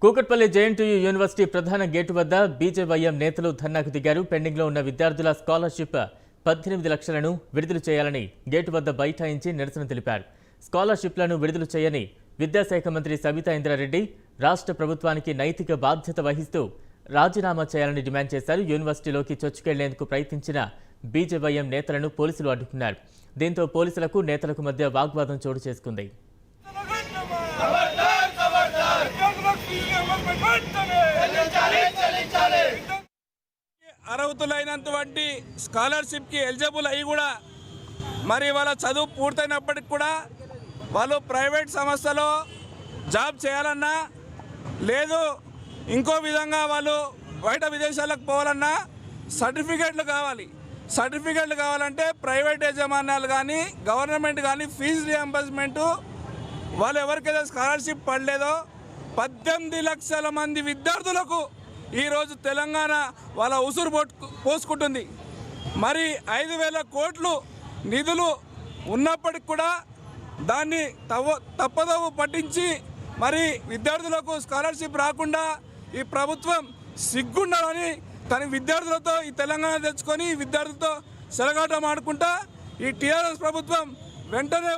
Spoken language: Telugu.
కూకట్పల్లి జేఎన్టీయూ యూనివర్సిటీ ప్రధాన గేటు వద్ద బీజేవైఎం నేతలు ధర్నాకు దిగారు. పెండింగ్లో ఉన్న విద్యార్థుల స్కాలర్షిప్ 18 లక్షలను విడుదల చేయాలని గేటు వద్ద బైఠాయించి నిరసన తెలిపారు. స్కాలర్షిప్లను విడుదల చేయని విద్యాశాఖ మంత్రి సబితా ఇంద్రారెడ్డి రాష్ట్ర ప్రభుత్వానికి నైతిక బాధ్యత వహిస్తూ రాజీనామా చేయాలని డిమాండ్ చేశారు. యూనివర్సిటీలోకి చొచ్చుకెళ్లేందుకు ప్రయత్నించిన బీజేవైఎం నేతలను పోలీసులు అడ్డుకున్నారు. దీంతో పోలీసులకు నేతలకు మధ్య వాగ్వాదం చోటు చేసుకుంది. అర్హులైనటువంటి స్కాలర్షిప్కి ఎలిజిబుల్ అయ్యి కూడా మరి వాళ్ళ చదువు పూర్తయినప్పటికి కూడా వాళ్ళు ప్రైవేట్ సంస్థలో జాబ్ చేయాలన్నా లేదు ఇంకో విధంగా వాళ్ళు బయట విదేశాలకు పోవాలన్నా సర్టిఫికేట్లు కావాలి. సర్టిఫికేట్లు కావాలంటే ప్రైవేట్ యాజమాన్యాలు కానీ గవర్నమెంట్ కానీ ఫీజు రియంబర్స్మెంటు వాళ్ళు ఎవరికైతే స్కాలర్షిప్ పడలేదో 18 లక్షల మంది విద్యార్థులకు ఈరోజు తెలంగాణ వాళ్ళ ఉసురు పోసుకుంటుంది. మరి 5,000 కోట్లు నిధులు ఉన్నప్పటికి కూడా దాన్ని తప్పదవు పట్టించి మరి విద్యార్థులకు స్కాలర్షిప్ రాకుండా ఈ ప్రభుత్వం సిగ్గుండాలని కానీ విద్యార్థులతో ఈ తెలంగాణ తెచ్చుకొని విద్యార్థులతో సెలగాటం ఆడుకుంటా ఈ టీఆర్ఎస్ ప్రభుత్వం వెంటనే